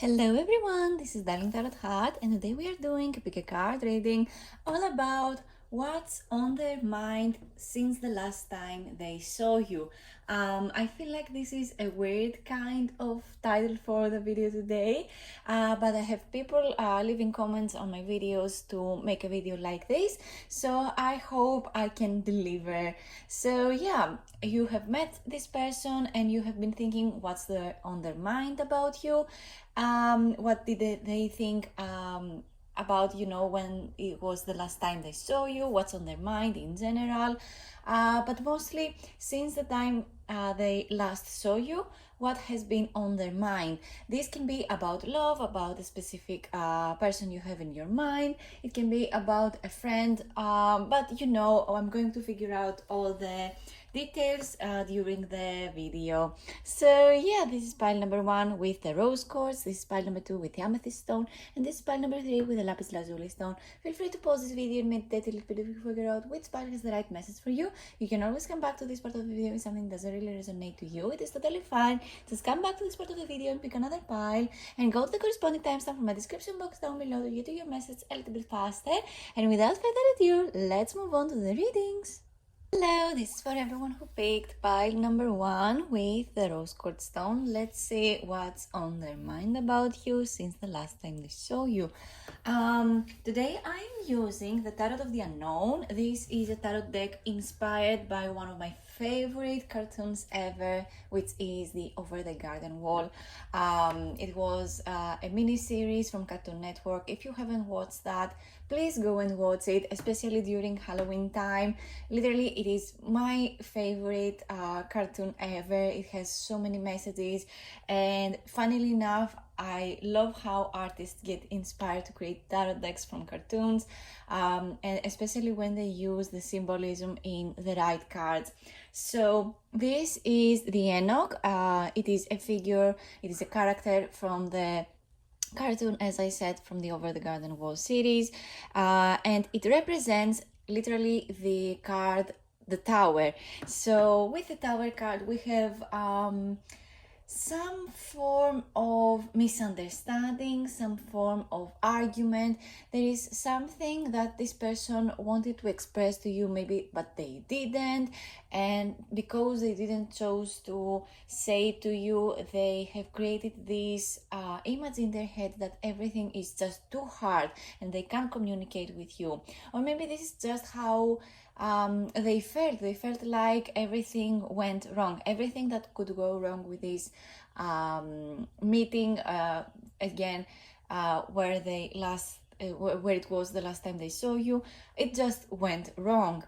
Hello everyone, this is Darling Tarot Heart, and today we are doing a pick a card reading all about what's on their mind since the last time they saw you. I feel like this is a weird kind of title for the video today, but I have people leaving comments on my videos to make a video like this, so I hope I can deliver. So yeah, you have met this person and you have been thinking what's on their mind about you. What did they think about, when it was the last time they saw you, what's on their mind in general, but mostly since the time they last saw you, what has been on their mind. This can be about love, about a specific person you have in your mind. It can be about a friend, but I'm going to figure out all the details during the video. So yeah, this is pile number 1 with the rose quartz, this is pile number 2 with the amethyst stone, and this is pile number 3 with the lapis lazuli stone. Feel free to pause this video and meditate a little bit if you figure out which pile has the right message for you. You can always come back to this part of the video if something doesn't really resonate to you. It is totally fine. Just come back to this part of the video and pick another pile and go to the corresponding timestamp from my description box down below to get to your message a little bit faster. And without further ado, let's move on to the readings. Hello, this is for everyone who picked pile number 1 with the rose quartz stone. Let's see what's on their mind about you since the last time they saw you. Today I'm using the Tarot of the Unknown. This is a tarot deck inspired by one of my favorite cartoons ever, which is the Over the Garden Wall. It was a mini series from Cartoon Network. If you haven't watched that, please go and watch it, especially during Halloween time. Literally, it is my favorite cartoon ever. It has so many messages, and funnily enough, I love how artists get inspired to create tarot decks from cartoons, and especially when they use the symbolism in the right cards. So this is the Enoch. It is a figure, it is a character from the cartoon, as I said, from the Over the Garden Wall series, and it represents literally the card, the Tower. So with the Tower card, we have some form of misunderstanding, some form of argument. There is something that this person wanted to express to you, maybe, but they didn't, and because they didn't choose to say it to you, they have created this image in their head that everything is just too hard and they can't communicate with you. Or maybe this is just how they felt like everything went wrong, everything that could go wrong with this meeting again, where they where it was the last time they saw you, it just went wrong.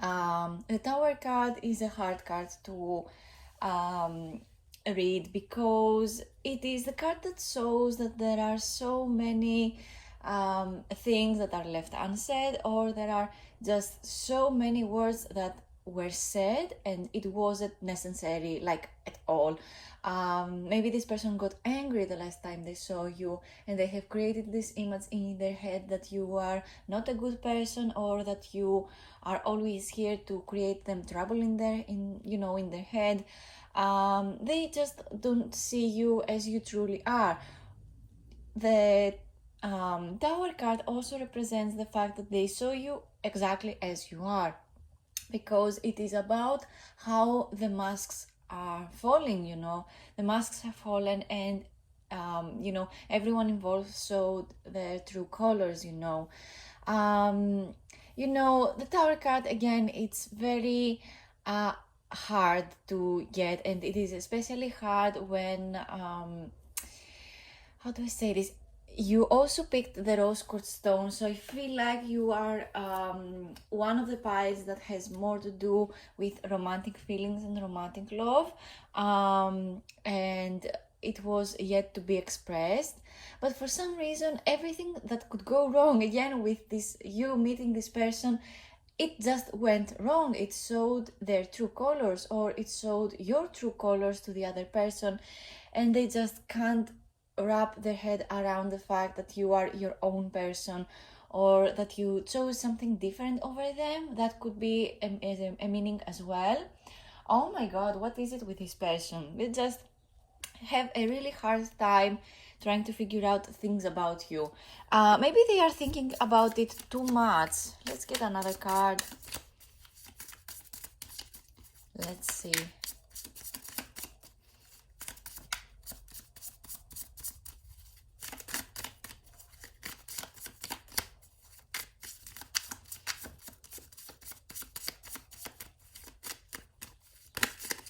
The Tower card is a hard card to read because it is the card that shows that there are so many things that are left unsaid, or there are just so many words that were said and it wasn't necessary, like, at all. Maybe this person got angry the last time they saw you and they have created this image in their head that you are not a good person, or that you are always here to create them trouble in their head. They just don't see you as you truly are. The Tower card also represents the fact that they saw you exactly as you are, because it is about how the masks are falling. The masks have fallen, and everyone involved showed their true colors. The Tower card, again, it's very hard to get, and it is especially hard when how do I say this? You also picked the rose quartz stone, so I feel like you are one of the piles that has more to do with romantic feelings and romantic love, and it was yet to be expressed. But for some reason, everything that could go wrong, again, with this, you meeting this person, it just went wrong. It showed their true colors, or it showed your true colors to the other person, and they just can't wrap their head around the fact that you are your own person, or that you chose something different over them. That could be a meaning as well. Oh my god, what is it with this person? It just have a really hard time trying to figure out things about you. Maybe they are thinking about it too much. Let's get another card. Let's see.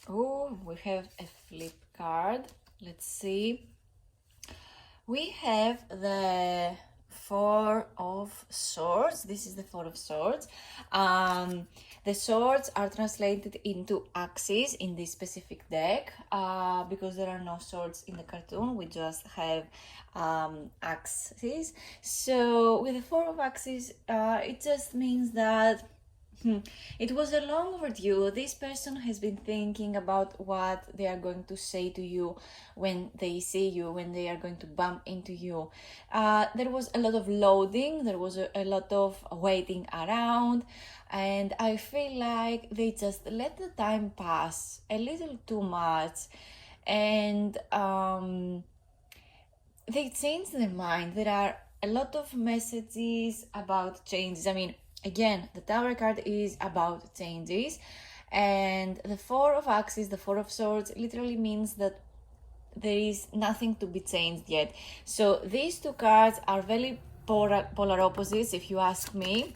Oh, we have a flip card. Let's see. We have the Four of Swords. This is the Four of Swords. The swords are translated into axes in this specific deck because there are no swords in the cartoon. We just have axes. So with the Four of Axes, it just means that it was a long overdue. This person has been thinking about what they are going to say to you when they see you, when they are going to bump into you. There was a lot of loading, there was a lot of waiting around, and I feel like they just let the time pass a little too much, and they changed their mind. There are a lot of messages about changes. I mean, again, the Tower card is about changes, and the Four of Axes, the Four of Swords, literally means that there is nothing to be changed yet. So these two cards are very polar opposites, if you ask me.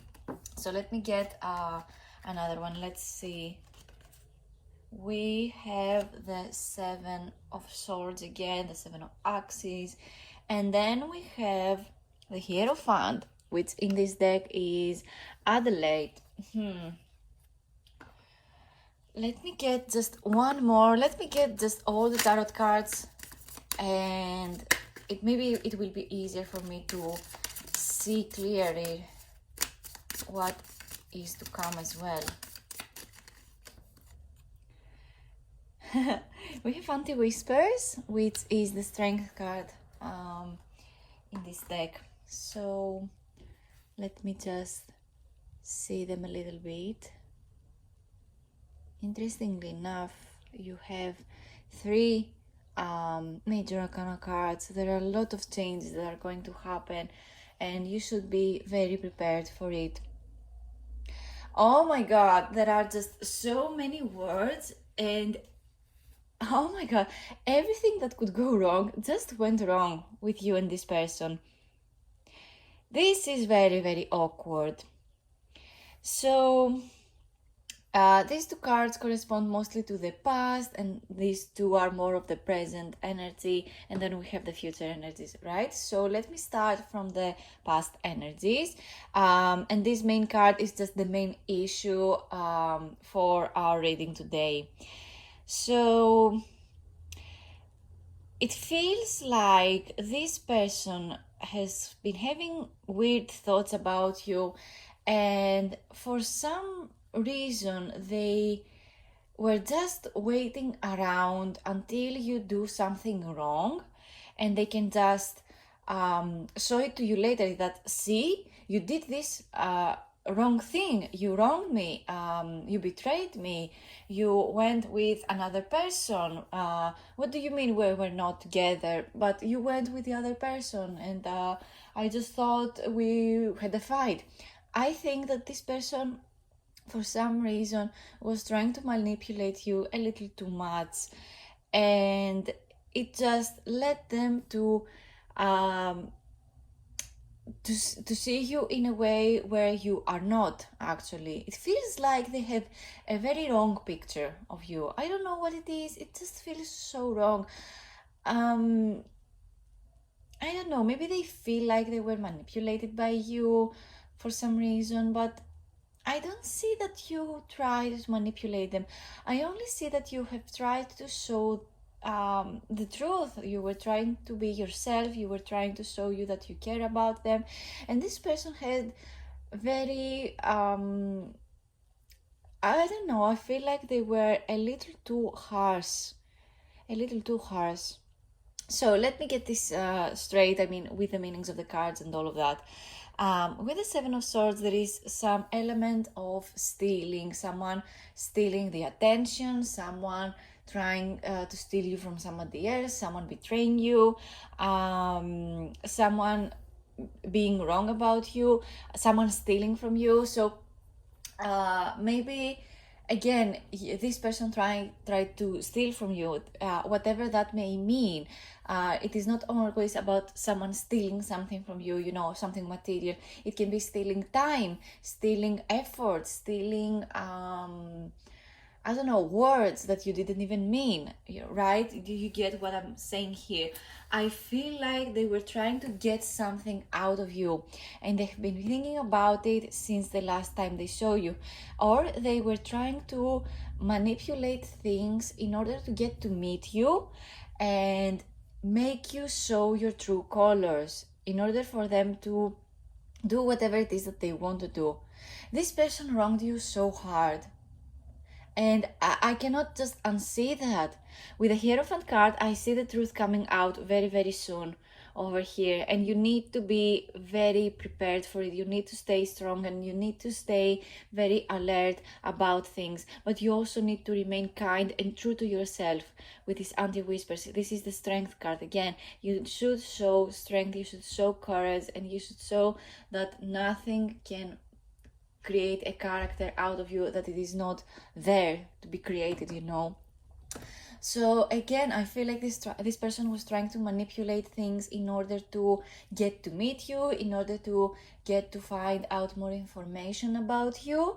So let me get another one. Let's see. We have the Seven of Swords again, the Seven of Axes, and then we have the Hierophant, which in this deck is Adelaide. Let me get just one more. Let me get just all the tarot cards, and maybe it will be easier for me to see clearly what is to come as well. We have Anti-Whispers, which is the Strength card in this deck. So let me just see them a little bit. Interestingly enough, you have three major arcana cards. There are a lot of changes that are going to happen, and you should be very prepared for it. Oh my god, there are just so many words, and oh my god, everything that could go wrong just went wrong with you and this person. This is very, very awkward. So these two cards correspond mostly to the past, and these two are more of the present energy, and then we have the future energies, right? So let me start from the past energies, and this main card is just the main issue for our reading today. So it feels like this person has been having weird thoughts about you, and for some reason they were just waiting around until you do something wrong, and they can just show it to you later that, see, you did this wrong thing, you wronged me, you betrayed me, you went with another person. What do you mean we were not together? But you went with the other person, and I just thought we had a fight. I think that this person, for some reason, was trying to manipulate you a little too much, and it just led them to see you in a way where you are not actually. It feels like they have a very wrong picture of you. I don't know what it is. It just feels so wrong. I don't know. Maybe they feel like they were manipulated by you for some reason, but I don't see that you tried to manipulate them. I only see that you have tried to show the truth. You were trying to be yourself. You were trying to show you that you care about them. And this person had very, I don't know, I feel like they were a little too harsh. A little too harsh. So let me get this straight, I mean, with the meanings of the cards and all of that. With the Seven of Swords, there is some element of stealing, someone stealing the attention, someone trying to steal you from somebody else, someone betraying you, someone being wrong about you, someone stealing from you. So maybe again this person tried to steal from you, whatever that may mean. It is not always about someone stealing something from you, you know, something material. It can be stealing time, stealing effort, stealing I don't know, words that you didn't even mean, right? Do you get what I'm saying here? I feel like they were trying to get something out of you, and they've been thinking about it since the last time they saw you. Or they were trying to manipulate things in order to get to meet you and make you show your true colors in order for them to do whatever it is that they want to do. This person wronged you so hard, and I cannot just unsee that. With the Hierophant card, I see the truth coming out very, very soon over here. And you need to be very prepared for it. You need to stay strong and you need to stay very alert about things. But you also need to remain kind and true to yourself with this anti-whispers. This is the Strength card. Again, you should show strength, you should show courage, and you should show that nothing can create a character out of you that it is not there to be created, you know. So again, I feel like this person was trying to manipulate things in order to get to meet you, in order to get to find out more information about you.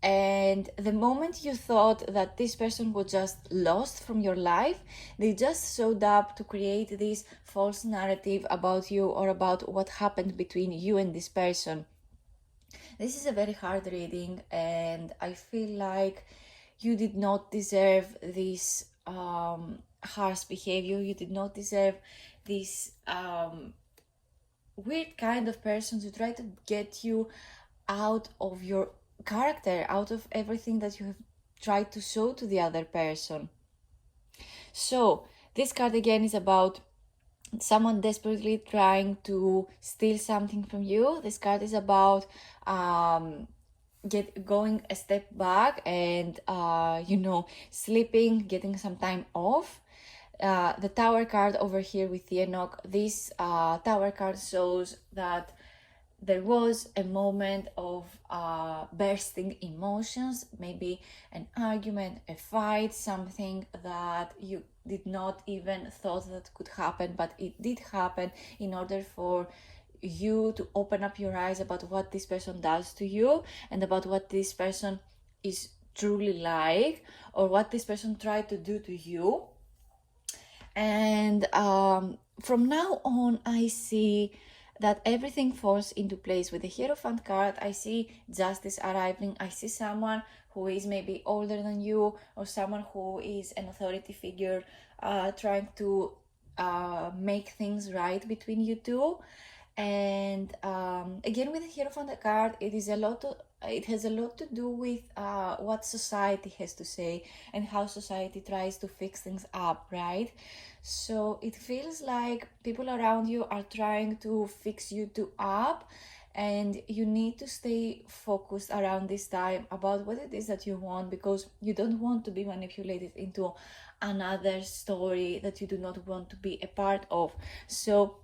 And the moment you thought that this person was just lost from your life, they just showed up to create this false narrative about you or about what happened between you and this person. This is a very hard reading, and I feel like you did not deserve this harsh behavior. You did not deserve this weird kind of person to try to get you out of your character, out of everything that you have tried to show to the other person. So this card again is about someone desperately trying to steal something from you. This card is about going a step back and sleeping, getting some time off. The Tower card over here with the Enoch, this Tower card shows that there was a moment of bursting emotions, maybe an argument, a fight, something that you did not even thought that could happen, but it did happen in order for you to open up your eyes about what this person does to you and about what this person is truly like, or what this person tried to do to you. And from now on, I see that everything falls into place. With the Hierophant card, I see justice arriving. I see someone who is maybe older than you, or someone who is an authority figure trying to make things right between you two. And again, with the Hierophant card, it has a lot to do with what society has to say and how society tries to fix things up, right? So it feels like people around you are trying to fix you two up, and you need to stay focused around this time about what it is that you want, because you don't want to be manipulated into another story that you do not want to be a part of. So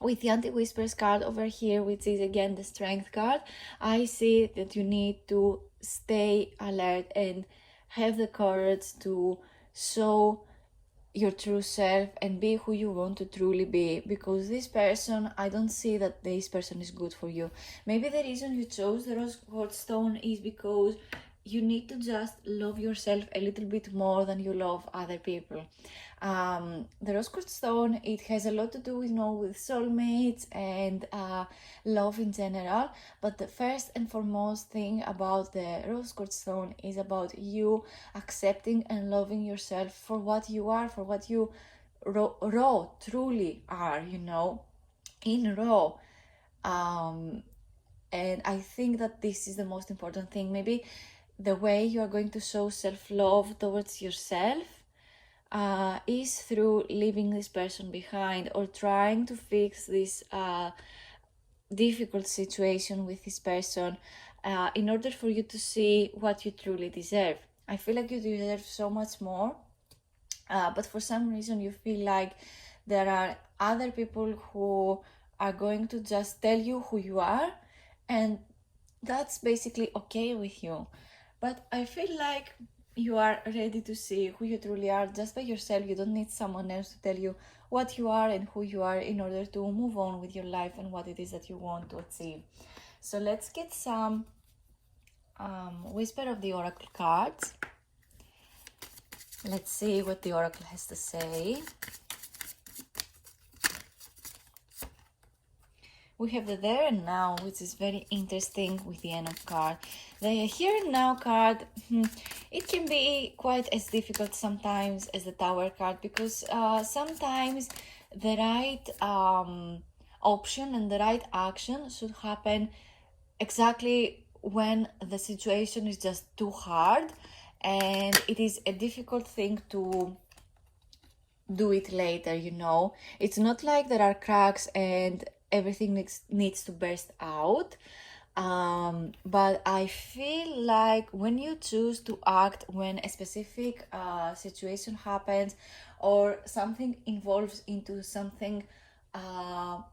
with the Anti-Whispers card over here, which is again the Strength card, I see that you need to stay alert and have the courage to show your true self and be who you want to truly be, because this person, I don't see that this person is good for you. Maybe the reason you chose the Rose Quartz stone is because you need to just love yourself a little bit more than you love other people. The Rose Quartz stone, it has a lot to do with soulmates and love in general, but the first and foremost thing about the Rose Quartz stone is about you accepting and loving yourself for what you are, for what you raw truly are, in raw. And I think that this is the most important thing. Maybe the way you are going to show self-love towards yourself is through leaving this person behind, or trying to fix this difficult situation with this person in order for you to see what you truly deserve. I feel like you deserve so much more, but for some reason you feel like there are other people who are going to just tell you who you are, and that's basically okay with you. But I feel like you are ready to see who you truly are just by yourself. You don't need someone else to tell you what you are and who you are in order to move on with your life and what it is that you want to achieve. So let's get some whisper of the oracle cards. Let's see what the oracle has to say. We have the there and now, which is very interesting with the Enoch card. The here and now card, it can be quite as difficult sometimes as the Tower card, because sometimes the right option and the right action should happen exactly when the situation is just too hard, and it is a difficult thing to do it later, you know. It's not like there are cracks and everything needs to burst out, but I feel like when you choose to act when a specific situation happens or something evolves into something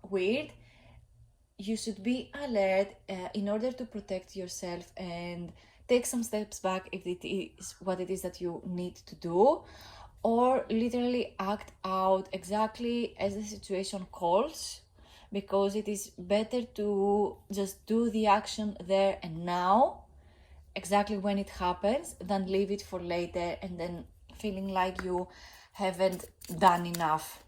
weird, you should be alert in order to protect yourself and take some steps back if it is what it is that you need to do, or literally act out exactly as the situation calls, because it is better to just do the action there and now, exactly when it happens, than leave it for later and then feeling like you haven't done enough.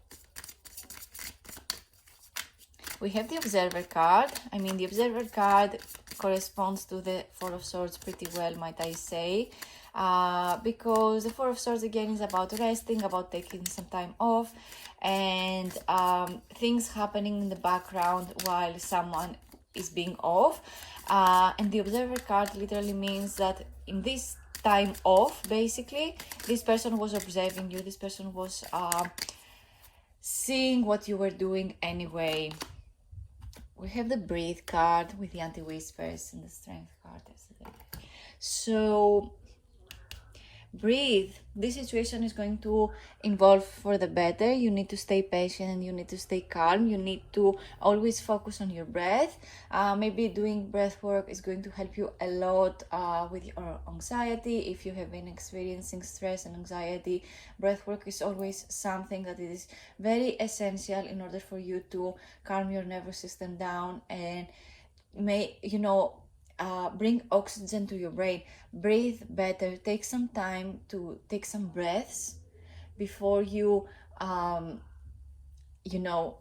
We have the Observer card. I mean, the Observer card corresponds to the Four of Swords pretty well, might I say, because the Four of Swords again is about resting, about taking some time off, and things happening in the background while someone is being off. And the Observer card literally means that in this time off, basically, this person was observing you, this person was seeing what you were doing anyway. We have the Breathe card with the Anti-Whispers and the Strength card. So breathe. This situation is going to evolve for the better. You need to stay patient and you need to stay calm. You need to always focus on your breath. Maybe doing breath work is going to help you a lot with your anxiety. If you have been experiencing stress and anxiety, breath work is always something that is very essential in order for you to calm your nervous system down and bring oxygen to your brain. Breathe better. Take some time to take some breaths before you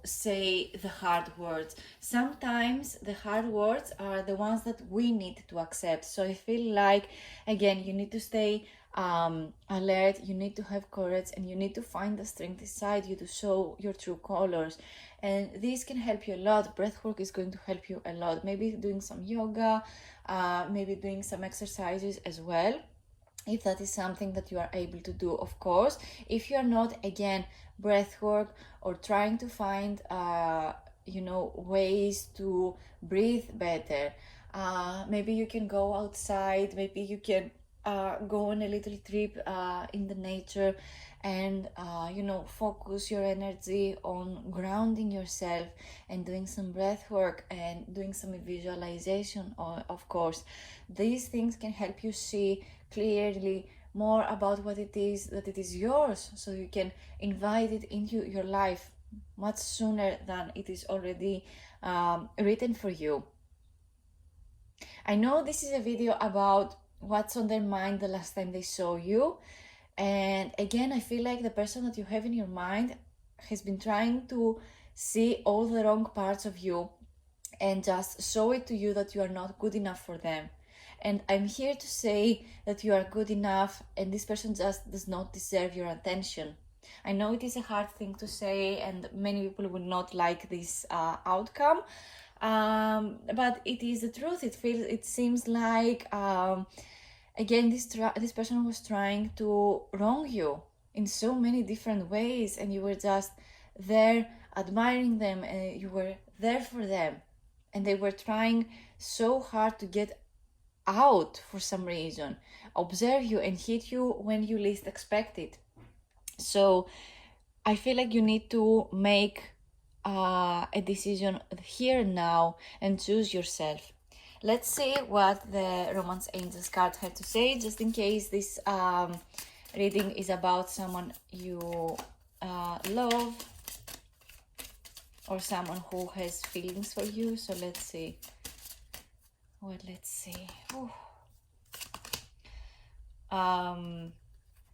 say the hard words. Sometimes the hard words are the ones that we need to accept. So I feel like, again, you need to stay alert, you need to have courage, and you need to find the strength inside you to show your true colors. And this can help you a lot. Breathwork is going to help you a lot. Maybe doing some yoga, maybe doing some exercises as well, if that is something that you are able to do, of course. If you are not, again, breathwork or trying to find ways to breathe better, maybe you can go outside, maybe you can go on a little trip in the nature and focus your energy on grounding yourself and doing some breath work and doing some visualization. Of course, these things can help you see clearly more about what it is that it is yours, so you can invite it into your life much sooner than it is already written for you. I know this is a video about what's on their mind the last time they saw you, and again, I feel like the person that you have in your mind has been trying to see all the wrong parts of you and just show it to you that you are not good enough for them. And I'm here to say that you are good enough and this person just does not deserve your attention. I know it is a hard thing to say and many people would not like this outcome, but it is the truth. It seems like again, this person was trying to wrong you in so many different ways, and you were just there admiring them and you were there for them. and they were trying so hard to get out for some reason, observe you and hit you when you least expect it. So I feel like you need to make a decision here and now and choose yourself. Let's see what the Romance Angels card had to say, just in case this reading is about someone you love or someone who has feelings for you. So let's see. Well, let's see. Ooh.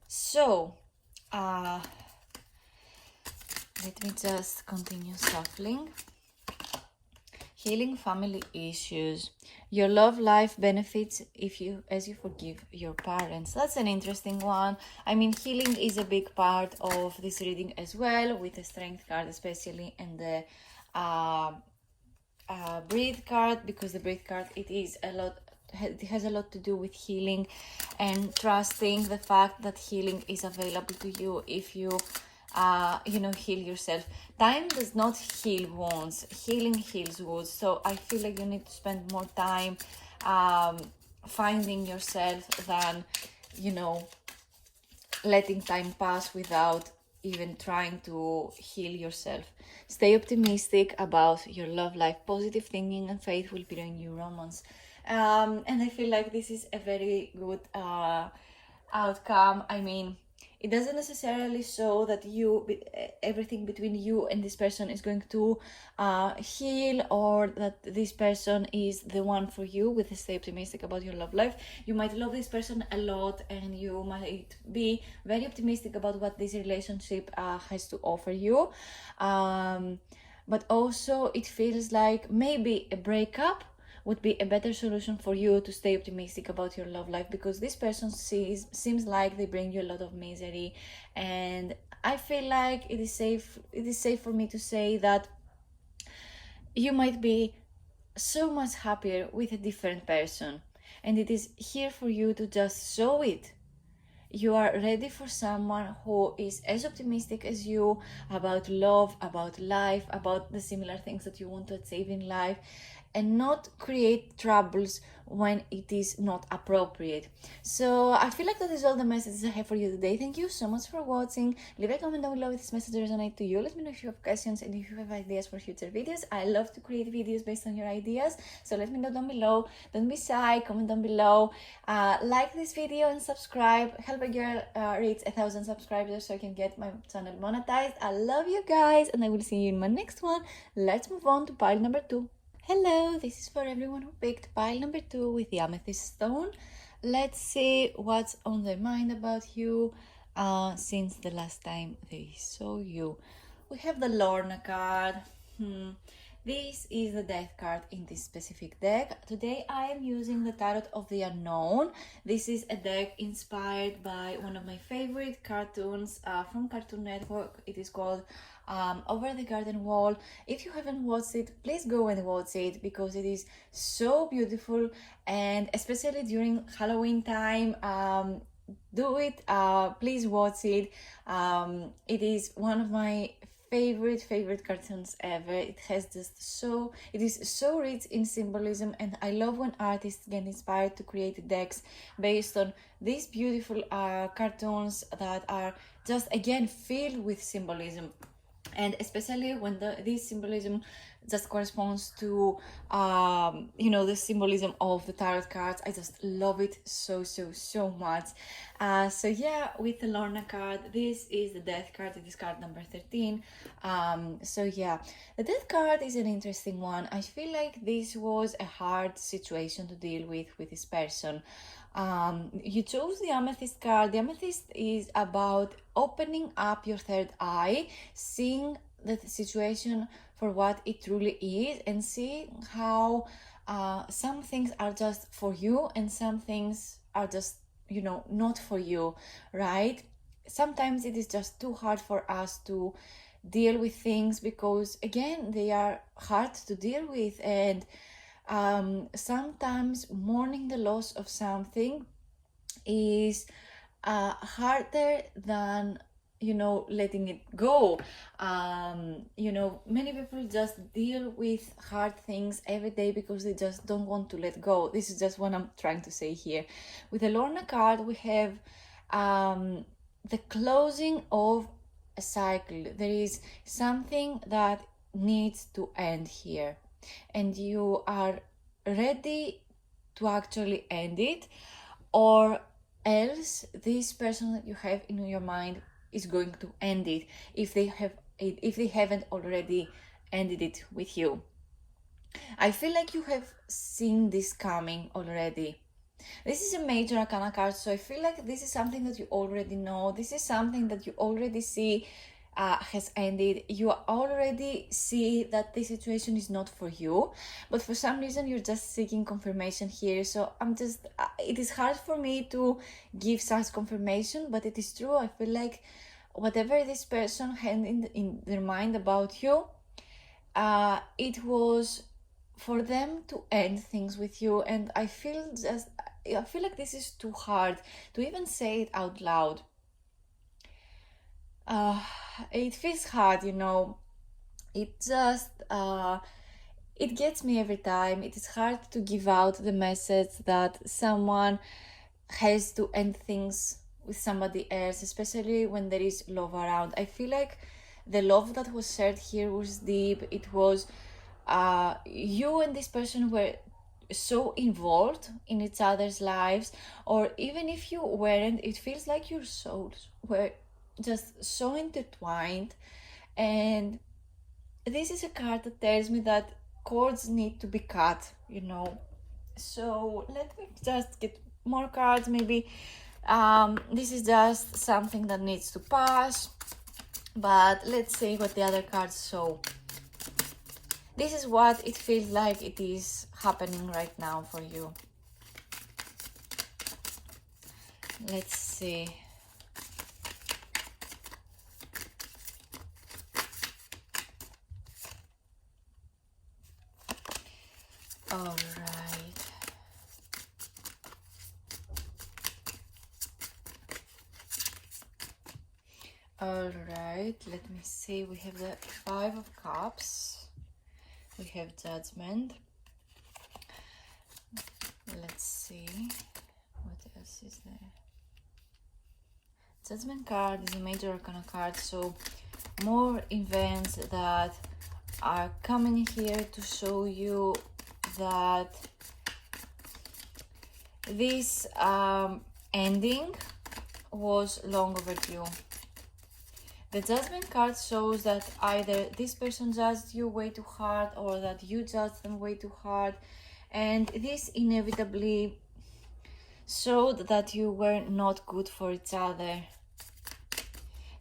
So, let me just continue shuffling. Healing family issues. Your love life benefits as you forgive your parents. That's an interesting one. I mean, healing is a big part of this reading as well, with the Strength card especially, and the Breathe card, because the Breathe card, it has a lot to do with healing and trusting the fact that healing is available to you if you heal yourself. Time does not heal wounds, healing heals wounds. So I feel like you need to spend more time finding yourself than letting time pass without even trying to heal yourself. Stay optimistic about your love life. Positive thinking and faith will bring you romance. And I feel like this is a very good outcome. I mean, it doesn't necessarily show that everything between you and this person is going to heal, or that this person is the one for you. With the stay optimistic about your love life, you might love this person a lot and you might be very optimistic about what this relationship has to offer you, but also it feels like maybe a breakup would be a better solution for you to stay optimistic about your love life, because this person seems like they bring you a lot of misery. And I feel like it is safe for me to say that you might be so much happier with a different person, and it is here for you to just show it. You are ready for someone who is as optimistic as you about love, about life, about the similar things that you want to achieve in life, and not create troubles when it is not appropriate. So I feel like that is all the messages I have for you today. Thank you so much for watching. Leave a comment down below if this message resonates to you. Let me know if you have questions and if you have ideas for future videos. I love to create videos based on your ideas, so let me know down below. Don't be shy, comment down below. Like this video and subscribe. Help a girl reach 1,000 subscribers so I can get my channel monetized. I love you guys, and I will see you in my next one. Let's move on to pile number 2. Hello, this is for everyone who picked pile number 2 with the amethyst stone. Let's see what's on their mind about you since the last time they saw you. We have the Lorna card. This is the death card in this specific deck. Today I am using the Tarot of the Unknown. This is a deck inspired by one of my favorite cartoons from Cartoon Network. It is called Over the Garden Wall. If you haven't watched it, please go and watch it, because it is so beautiful, and especially during Halloween time, do it. Please watch it. It is one of my favorite cartoons ever. It is so rich in symbolism, and I love when artists get inspired to create decks based on these beautiful cartoons that are just again filled with symbolism. And especially when this symbolism just corresponds to the symbolism of the tarot cards. I just love it so much. So yeah, with the Lorna card, this is the death card. It is card number 13. So yeah, the death card is an interesting one. I feel like this was a hard situation to deal with this person. You chose the amethyst card. The amethyst is about opening up your third eye, seeing the situation for what it truly is, and seeing how some things are just for you and some things are just not for you, right? Sometimes it is just too hard for us to deal with things because again they are hard to deal with, and sometimes mourning the loss of something is harder than letting it go. Many people just deal with hard things every day because they just don't want to let go. This is just what I'm trying to say here. With the Lorna card, we have the closing of a cycle. There is something that needs to end here, and you are ready to actually end it, or else this person that you have in your mind is going to end it if they haven't already ended it with you. I feel like you have seen this coming already. This is a major arcana card, so I feel like this is something that you already know. This is something that you already see has ended. You already see that this situation is not for you, but for some reason you're just seeking confirmation here. So it is hard for me to give such confirmation, but it is true. I feel like whatever this person had in their mind about you, it was for them to end things with you. And I feel like this is too hard to even say it out loud. It feels hard, it just it gets me every time. It is hard to give out the message that someone has to end things with somebody else, especially when there is love around. I feel like the love that was shared here was deep. It was you and this person were so involved in each other's lives, or even if you weren't, it feels like your souls were just so intertwined. And this is a card that tells me that cords need to be cut. So let me just get more cards. Maybe this is just something that needs to pass, but let's see what the other cards show. This is what it feels like it is happening right now for you. Let's see. All right. All right, let me see. We have the Five of Cups. We have Judgment. Let's see. What else is there? Judgment card is a major arcana card, so more events that are coming here to show you that this ending was long overdue. The Judgment card shows that either this person judged you way too hard, or that you judged them way too hard, and this inevitably showed that you were not good for each other.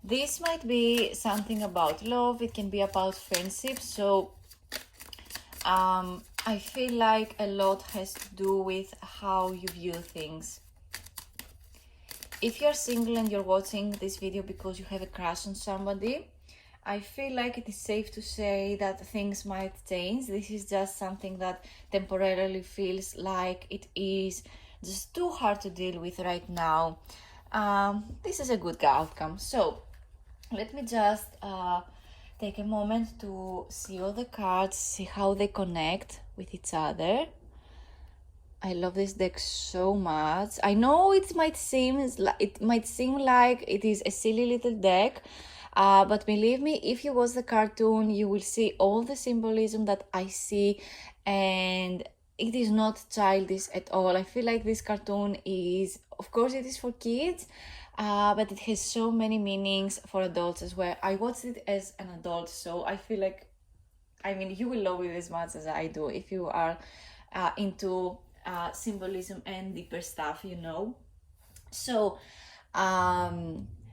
This might be something about love, it can be about friendship, so I feel like a lot has to do with how you view things. If you're single and you're watching this video because you have a crush on somebody, I feel like it is safe to say that things might change. This is just something that temporarily feels like it is just too hard to deal with right now. This is a good outcome. So let me just take a moment to see all the cards, see how they connect with each other. I love this deck so much. I know it might seem like it is a silly little deck, but believe me, if you watch the cartoon, you will see all the symbolism that I see, and it is not childish at all. I feel like this cartoon is, of course, it is for kids, but it has so many meanings for adults as well. I watched it as an adult, so I feel like, you will love it as much as I do if you are into symbolism and deeper stuff, So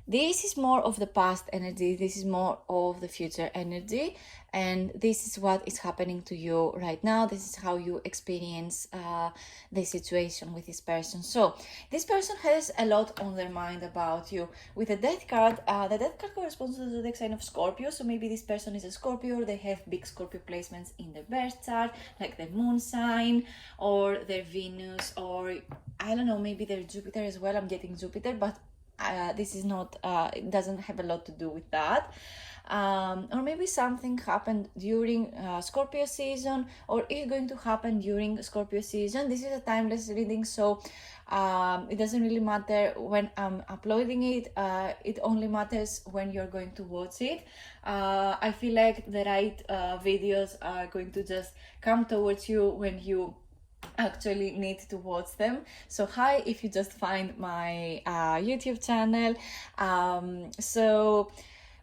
this is more of the past energy, this is more of the future energy, and this is what is happening to you right now. This is how you experience the situation with this person. So this person has a lot on their mind about you. With the Death card, the Death card corresponds to the zodiac sign of Scorpio, so maybe this person is a Scorpio, they have big Scorpio placements in their birth chart, like their moon sign or their Venus, or I don't know, maybe their Jupiter as well. I'm getting Jupiter, but this is not, it doesn't have a lot to do with that. Or maybe something happened during Scorpio season, or is going to happen during Scorpio season. This is a timeless reading, so it doesn't really matter when I'm uploading it. It only matters when you're going to watch it. I feel like the right videos are going to just come towards you when you actually need to watch them. So hi, if you just find my YouTube channel. So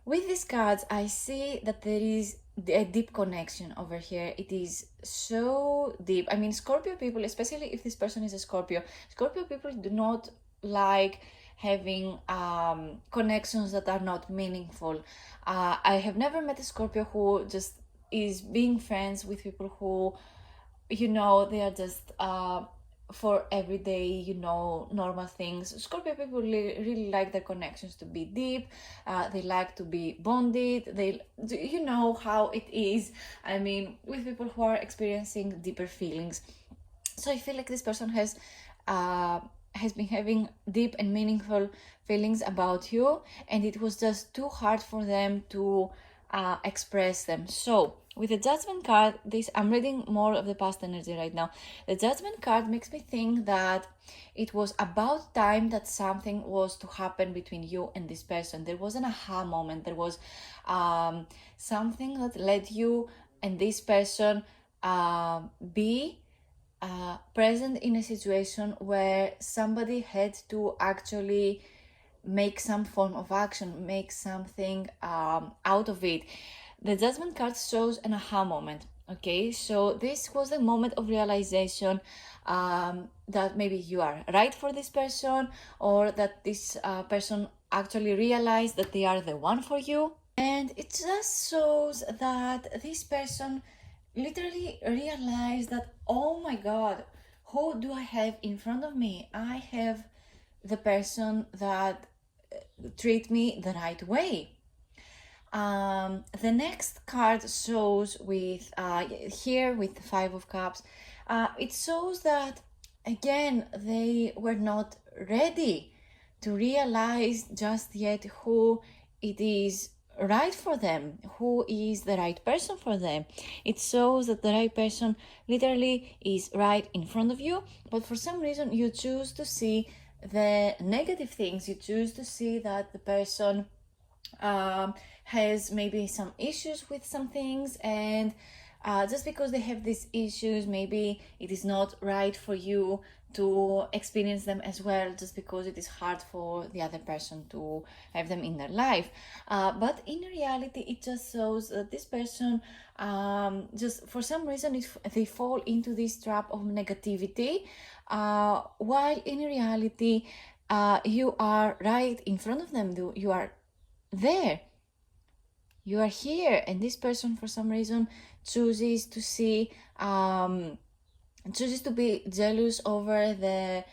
with these cards, I see that there is a deep connection over here. It is so deep. I mean, Scorpio people, especially if this person is a Scorpio people do not like having connections that are not meaningful. I have never met a Scorpio who just is being friends with people who, they are just for everyday, normal things. Scorpio people really like their connections to be deep. They like to be bonded. You know how it is. I mean, with people who are experiencing deeper feelings. So I feel like this person has been having deep and meaningful feelings about you, and it was just too hard for them to express them. So with the Judgment card, I'm reading more of the past energy right now. The Judgment card makes me think that it was about time that something was to happen between you and this person. There was an aha moment. There was something that led you and this person be present in a situation where somebody had to actually make some form of action, make something out of it. The Judgment card shows an aha moment. Okay, so this was the moment of realization that maybe you are right for this person, or that this person actually realized that they are the one for you. And it just shows that this person literally realized that, oh my god, who do I have in front of me? I have the person that treat me the right way. The next card shows with here with the Five of Cups. It shows that again they were not ready to realize just yet who it is right for them, who is the right person for them. It shows that the right person literally is right in front of you, but for some reason you choose to see the negative things. You choose to see that the person has maybe some issues with some things, and just because they have these issues, maybe it is not right for you to experience them as well, just because it is hard for the other person to have them in their life. But in reality, it just shows that this person just for some reason they fall into this trap of negativity, while in reality you are right in front of them. You are there, you are here, and this person for some reason chooses to see chooses to be jealous over the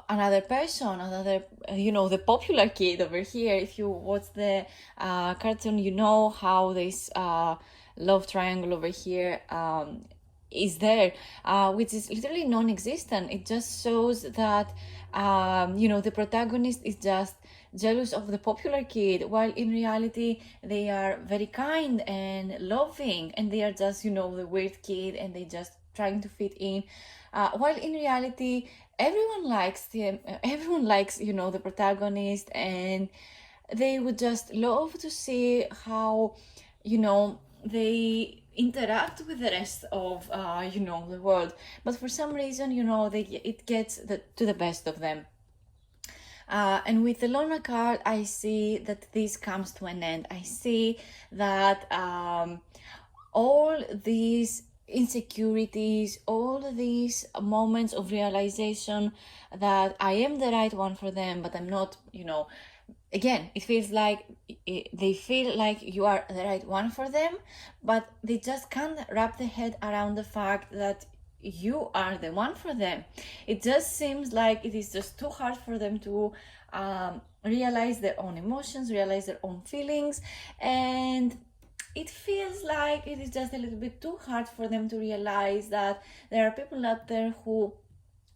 another person, another the popular kid over here. If you watch the cartoon, you know how this love triangle over here is there, which is literally non-existent. It just shows that the protagonist is just jealous of the popular kid, while in reality they are very kind and loving, and they are just the weird kid, and they just trying to fit in, while in reality everyone likes the protagonist, and they would just love to see how they interact with the rest of the world, but for some reason it gets to the best of them. And with the Lorna card, I see that this comes to an end. I see that all these insecurities, all these moments of realization that I am the right one for them, but I'm not, again, it feels like they feel like you are the right one for them, but they just can't wrap their head around the fact that you are the one for them. It just seems like it is just too hard for them to realize their own emotions, realize their own feelings, and it feels like it is just a little bit too hard for them to realize that there are people out there who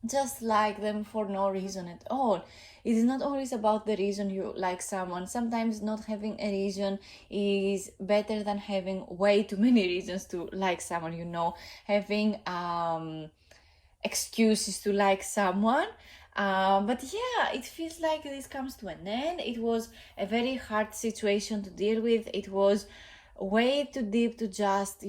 just like them for no reason at all. It is not always about the reason you like someone. Sometimes not having a reason is better than having way too many reasons to like someone, having excuses to like someone. But yeah, it feels like this comes to an end. It was a very hard situation to deal with. It was way too deep to just,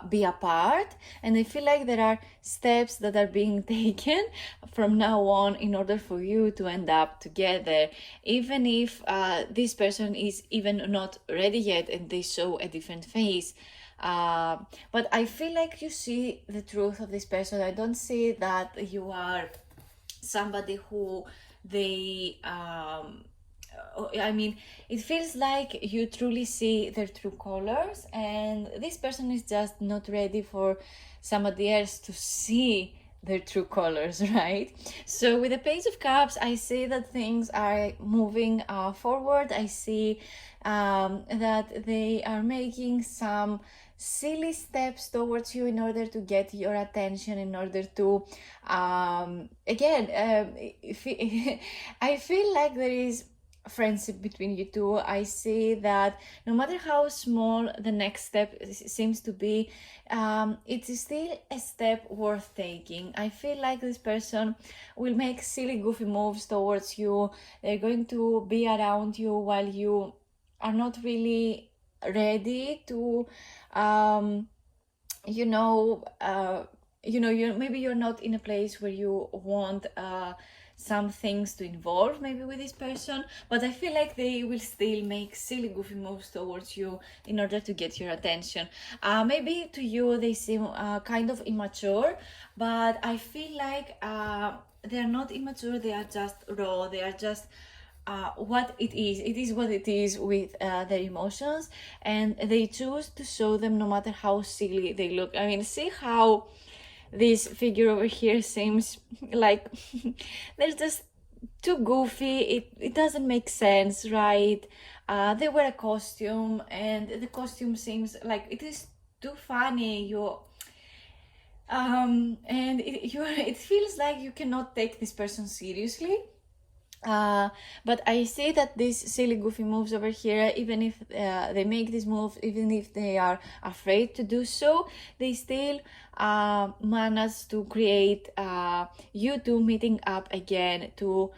be apart. And I feel like there are steps that are being taken from now on in order for you to end up together, even if this person is even not ready yet and they show a different face. But I feel like you see the truth of this person. I don't see that you are somebody who they I mean, it feels like you truly see their true colors, and this person is just not ready for somebody else to see their true colors, right? So with the Page of Cups, I see that things are moving forward. I see that they are making some silly steps towards you in order to get your attention, in order to again I feel like there is friendship between you two. I see that no matter how small the next step seems to be, it is still a step worth taking. I feel like this person will make silly goofy moves towards you. They're going to be around you while you are not really ready to um you know you maybe you're not in a place where you want some things to involve maybe with this person, but I feel like they will still make silly goofy moves towards you in order to get your attention. Maybe to you they seem kind of immature, but I feel like they're not immature. They are just raw. They are just what it is. It is what it is with their emotions, and they choose to show them no matter how silly they look. I mean, see how this figure over here seems like they're just too goofy. It doesn't make sense, right? They wear a costume, and the costume seems like it is too funny. And it feels like you cannot take this person seriously. But I say that these silly goofy moves over here, even if they make these moves, even if they are afraid to do so, they still manage to create you two meeting up again to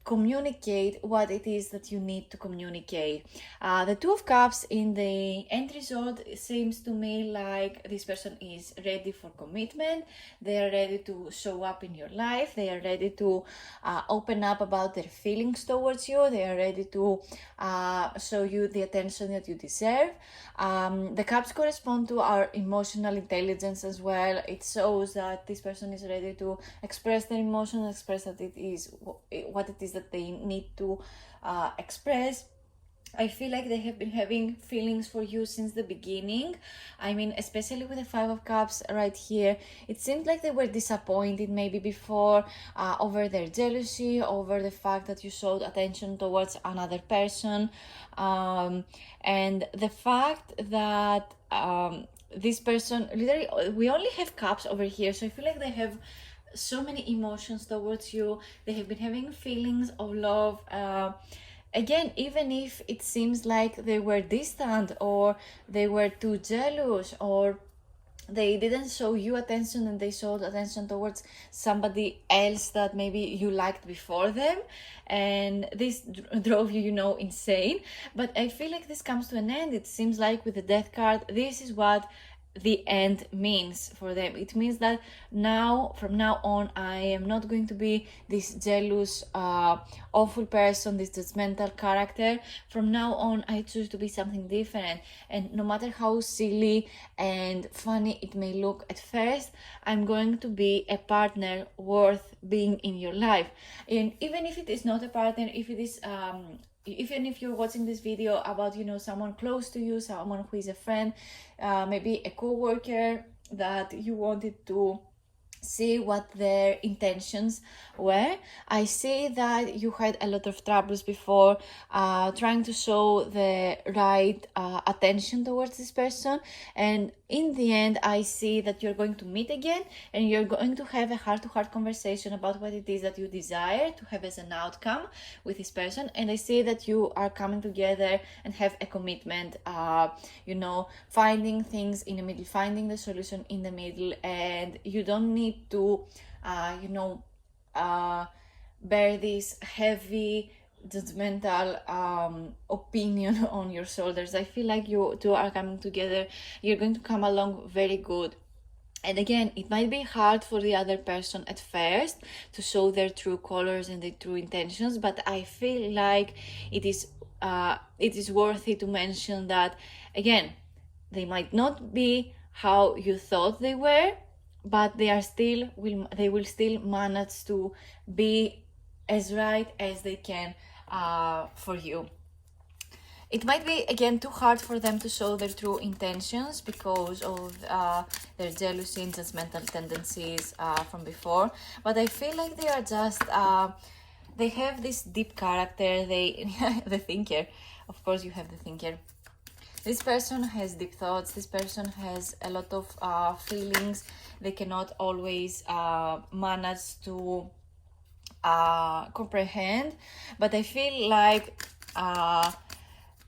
communicate what it is that you need to communicate. The Two of Cups in the end result seems to me like this person is ready for commitment. They are ready to show up in your life. They are ready to open up about their feelings towards you. They are ready to show you the attention that you deserve. The cups correspond to our emotional intelligence as well. It shows that this person is ready to express their emotions, express that it is what it is that they need to express. I feel like they have been having feelings for you since the beginning. I mean, especially with the Five of Cups right here, it seemed like they were disappointed maybe before over their jealousy, over the fact that you showed attention towards another person, and the fact that this person, literally, we only have cups over here, so I feel like they have so many emotions towards you. They have been having feelings of love. Again, even if it seems like they were distant or they were too jealous or they didn't show you attention and they showed attention towards somebody else that maybe you liked before them, and this drove you, insane. But I feel like this comes to an end. It seems like with the Death card, this is what the end means for them. It means that from now on, I am not going to be this jealous, awful person, this judgmental character. From now on, I choose to be something different, and no matter how silly and funny it may look at first, I'm going to be a partner worth being in your life. And even if it is not a partner, if it is even if you're watching this video about someone close to you, someone who is a friend, maybe a co-worker that you wanted to see what their intentions were. I see that you had a lot of troubles before trying to show the right attention towards this person, and in the end, I see that you're going to meet again and you're going to have a heart-to-heart conversation about what it is that you desire to have as an outcome with this person. And I see that you are coming together and have a commitment, finding things in the middle, finding the solution in the middle. And you don't need to, bear this heavy judgmental opinion on your shoulders. I feel like you two are coming together. You're going to come along very good. And again, it might be hard for the other person at first to show their true colors and their true intentions, but I feel like it is worthy to mention that, again, they might not be how you thought they were, but they will still manage to be as right as they can for you. It might be, again, too hard for them to show their true intentions because of their jealousy and judgmental tendencies from before. But I feel like they are just, they have this deep character. The thinker, of course you have the thinker. This person has deep thoughts. This person has a lot of feelings. They cannot always manage to comprehend, but I feel like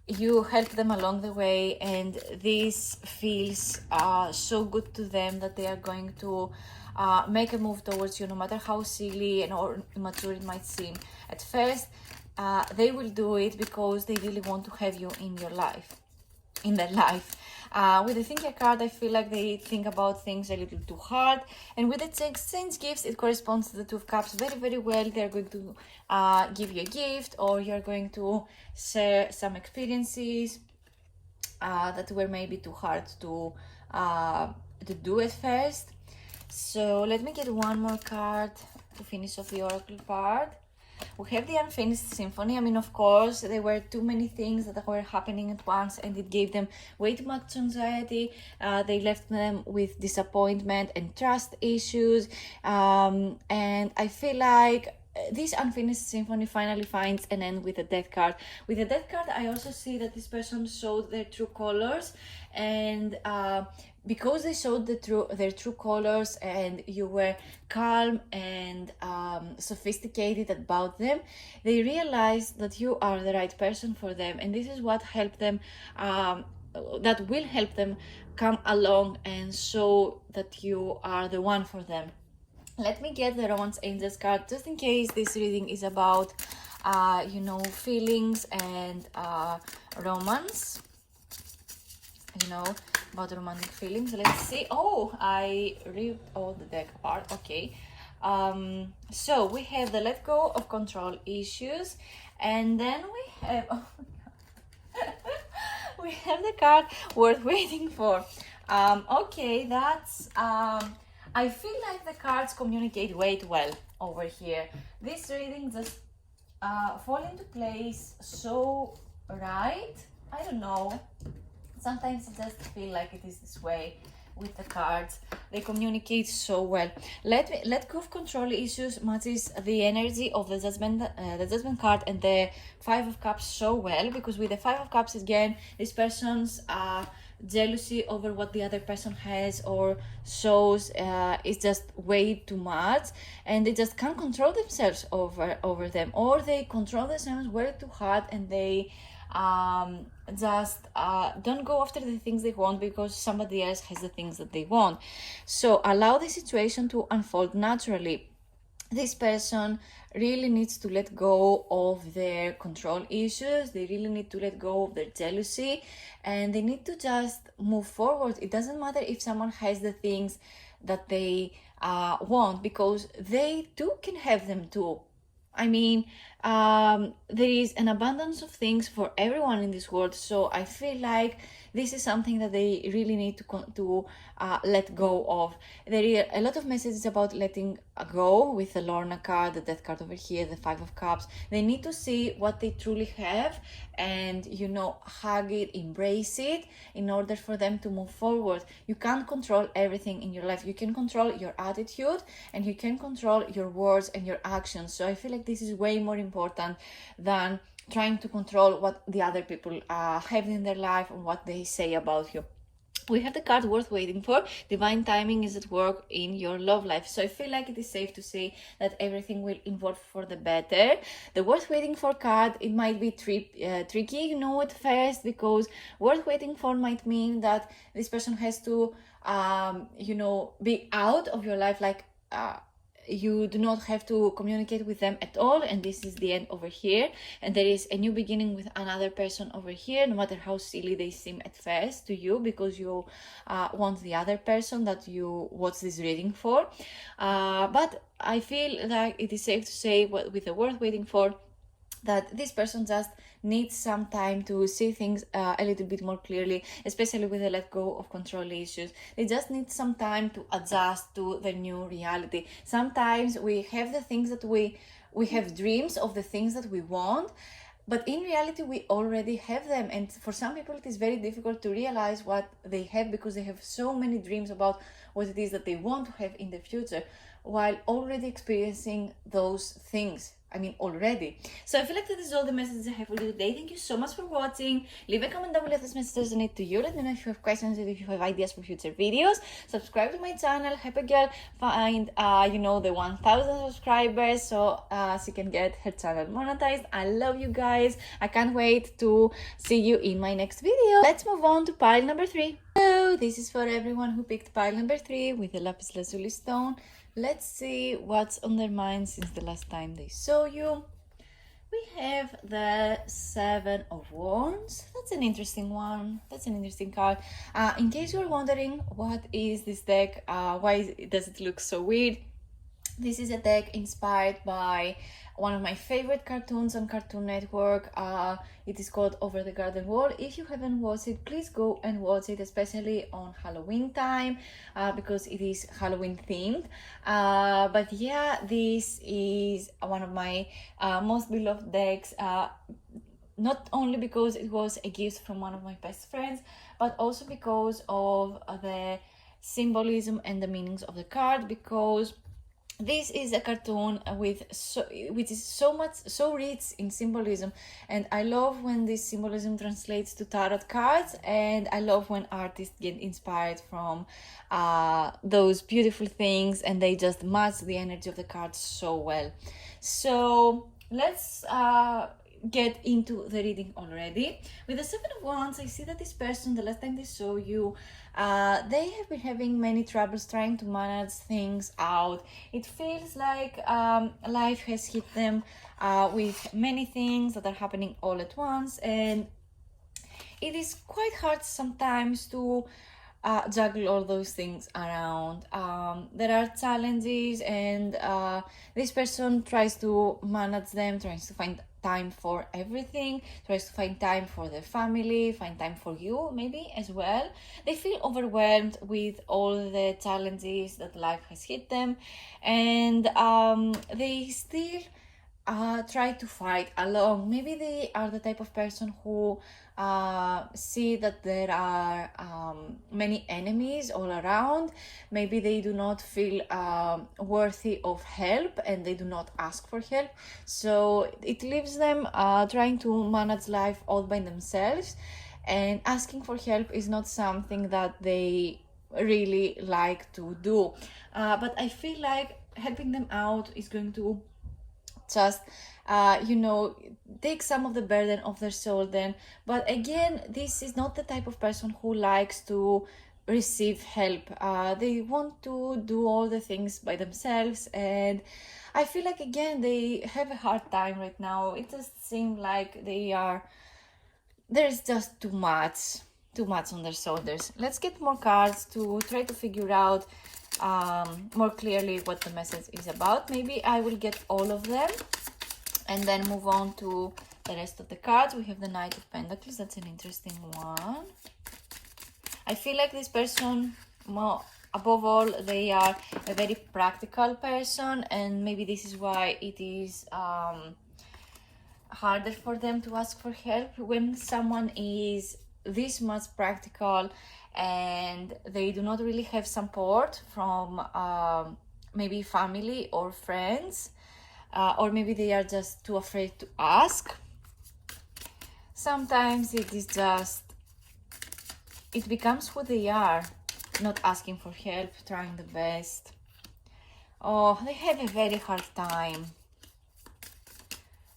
you help them along the way, and this feels so good to them that they are going to make a move towards you, no matter how silly and or immature it might seem at first. They will do it because they really want to have you in their life. With the thinker card, I feel like they think about things a little too hard, and with the exchange gifts, it corresponds to the Two of Cups very, very well. They're going to give you a gift, or you're going to share some experiences that were maybe too hard to do at first. So let me get one more card to finish off the oracle part. We have the unfinished symphony. I mean, of course, there were too many things that were happening at once, and it gave them way too much anxiety. They left them with disappointment and trust issues. And I feel like this unfinished symphony finally finds an end with the Death card. With the Death card, I also see that this person showed their true colors, and because they showed their true colors, and you were calm and sophisticated about them, they realized that you are the right person for them, and this is what helped them. That will help them come along and show that you are the one for them. Let me get the Romance Angels card, just in case this reading is about, feelings and romance. About romantic feelings. Let's see. Oh, I ripped all the deck apart. Okay. So we have the let go of control issues, and then we have we have the card worth waiting for. Okay, that's I feel like the cards communicate way too well over here. This reading just fall into place so right. I don't know. Sometimes I just feel like it is this way with the cards. They communicate so well. Let go of control issues matches the energy of the judgment card and the Five of Cups so well, because with the Five of Cups, again, this person's jealousy over what the other person has or shows is just way too much, and they just can't control themselves over them, or they control themselves way too hard, and they just don't go after the things they want because somebody else has the things that they want. So allow the situation to unfold naturally. This person really needs to let go of their control issues. They really need to let go of their jealousy, and they need to just move forward. It doesn't matter if someone has the things that they want, because they too can have them too. I mean, there is an abundance of things for everyone in this world, so I feel like this is something that they really need to let go of. There are a lot of messages about letting go with the Lorna card, the Death card over here, the Five of Cups. They need to see what they truly have and, hug it, embrace it in order for them to move forward. You can't control everything in your life. You can control your attitude and you can control your words and your actions. So I feel like this is way more important than trying to control what the other people have in their life and what they say about you. we have the card worth waiting for. Divine timing is at work in your love life. So I feel like it is safe to say that everything will evolve for the better. The worth waiting for card, it might be tricky, you know, at first, because worth waiting for might mean that this person has to, you know, be out of your life, like, you do not have to communicate with them at all, and this is the end over here, and there is a new beginning with another person over here, no matter how silly they seem at first to you, because you want the other person that you watch this reading for. But I feel like it is safe to say, with the worth waiting for, that this person just needs some time to see things a little bit more clearly, especially with the let go of control issues. They just need some time to adjust to the new reality. Sometimes we have the things that we have dreams of the things that we want, but in reality we already have them, and for some people it is very difficult to realize what they have, because they have so many dreams about what it is that they want to have in the future, while already experiencing those things. I mean, already. So I feel like that is all the messages I have for you today. Thank you so much for watching. Leave a comment down below if this message resonates to you. Let me know if you have questions, if you have ideas for future videos. Subscribe to my channel. Help a girl find, you know, the 1,000 subscribers, so she can get her channel monetized. I love you guys. I can't wait to see you in my next video. Let's move on to pile number 3. So this is for everyone who picked pile number 3 with the lapis lazuli stone. Let's see what's on their mind since the last time they saw you. We have the 7 of Wands. That's an interesting one. That's an interesting card. In case you're wondering what is this deck, why does it look so weird, this is a deck inspired by one of my favorite cartoons on Cartoon Network. It is called Over the Garden Wall. If you haven't watched it, please go and watch it, especially on Halloween time, because it is Halloween themed. But yeah, this is one of my most beloved decks, not only because it was a gift from one of my best friends, but also because of the symbolism and the meanings of the card, because this is a cartoon which is so rich in symbolism, and I love when this symbolism translates to tarot cards, and I love when artists get inspired from those beautiful things and they just match the energy of the cards so well. So let's get into the reading already. With the 7 of Wands, I see that this person, the last time they saw you, they have been having many troubles trying to manage things out. It feels like life has hit them with many things that are happening all at once, and it is quite hard sometimes to juggle all those things around. There are challenges, and this person tries to manage them, tries to find time for everything, tries to find time for their family, find time for you maybe as well. They feel overwhelmed with all the challenges that life has hit them, and they still try to fight along. Maybe they are the type of person who see that there are many enemies all around. Maybe they do not feel worthy of help, and they do not ask for help, so it leaves them trying to manage life all by themselves, and asking for help is not something that they really like to do. But I feel like helping them out is going to just you know, take some of the burden off their shoulder. But again, this is not the type of person who likes to receive help. They want to do all the things by themselves, and I feel like again they have a hard time right now. It just seems like there's just too much on their shoulders. Let's get more cards to try to figure out more clearly what the message is about. Maybe I will get all of them and then move on to the rest of the cards. We have the Knight of Pentacles. That's an interesting one. I feel like this person, well, above all, they are a very practical person, and maybe this is why it is harder for them to ask for help. When someone is this much practical and they do not really have support from maybe family or friends, or maybe they are just too afraid to ask, sometimes it is just it becomes who they are, not asking for help, trying the best. Oh, they have a very hard time.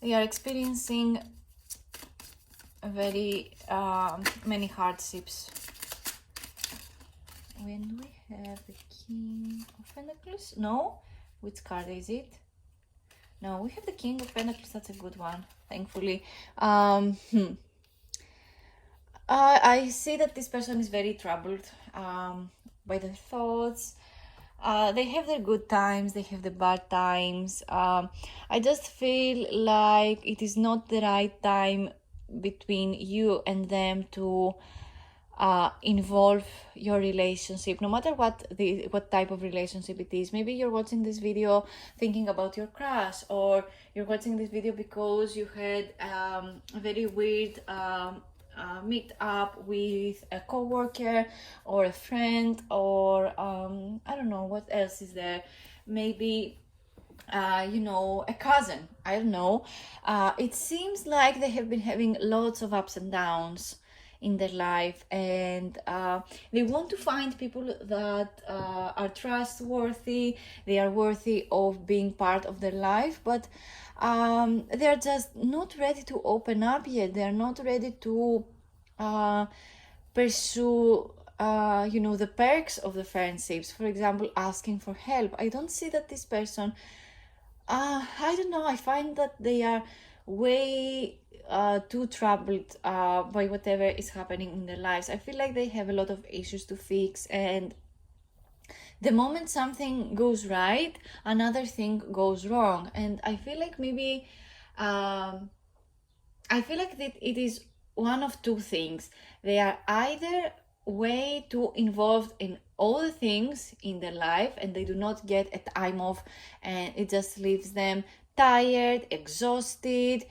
They are experiencing very many hardships. When do we have the King of Pentacles? No? Which card is it? No, we have the King of Pentacles. That's a good one, thankfully. I see that this person is very troubled by their thoughts. They have their good times, they have the bad times. I just feel like it is not the right time between you and them to involve your relationship, no matter what type of relationship it is. Maybe you're watching this video thinking about your crush, or you're watching this video because you had a very weird meet up with a co-worker or a friend, or I don't know what else is there. Maybe a cousin. I don't know. It seems like they have been having lots of ups and downs in their life, and they want to find people that are trustworthy. They are worthy of being part of their life, but they're just not ready to open up yet. They're not ready to pursue the perks of the friendships. For example, asking for help. I don't see that this person, I don't know, I find that they are way too troubled by whatever is happening in their lives. I feel like they have a lot of issues to fix, and the moment something goes right, another thing goes wrong. And I feel like maybe that it is one of two things. They are either way too involved in all the things in their life and they do not get a time off, and it just leaves them tired, exhausted,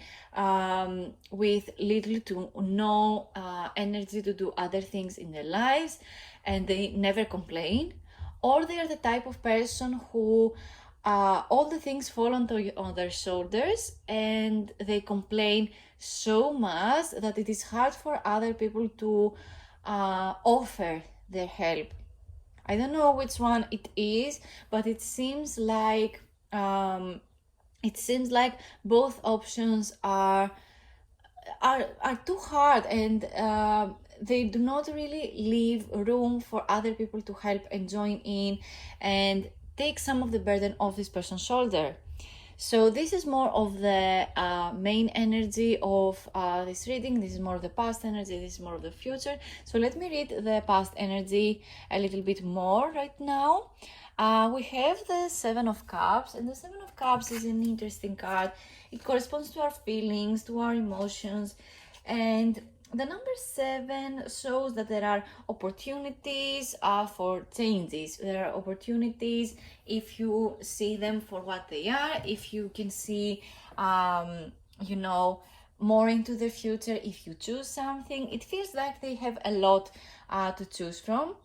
with little to no energy to do other things in their lives, and they never complain. Or they are the type of person who all the things fall on their shoulders, and they complain so much that it is hard for other people to offer their help. I don't know which one it is, but it seems like both options are too hard, and they do not really leave room for other people to help and join in and take some of the burden off this person's shoulder. So this is more of the main energy of this reading. This is more of the past energy. This is more of the future. So let me read the past energy a little bit more right now. We have the Seven of Cups, and the Seven of Cups is an interesting card. It corresponds to our feelings, to our emotions, and the number 7 shows that there are opportunities for changes. There are opportunities if you see them for what they are, if you can see, more into the future, if you choose something. It feels like they have a lot to choose from.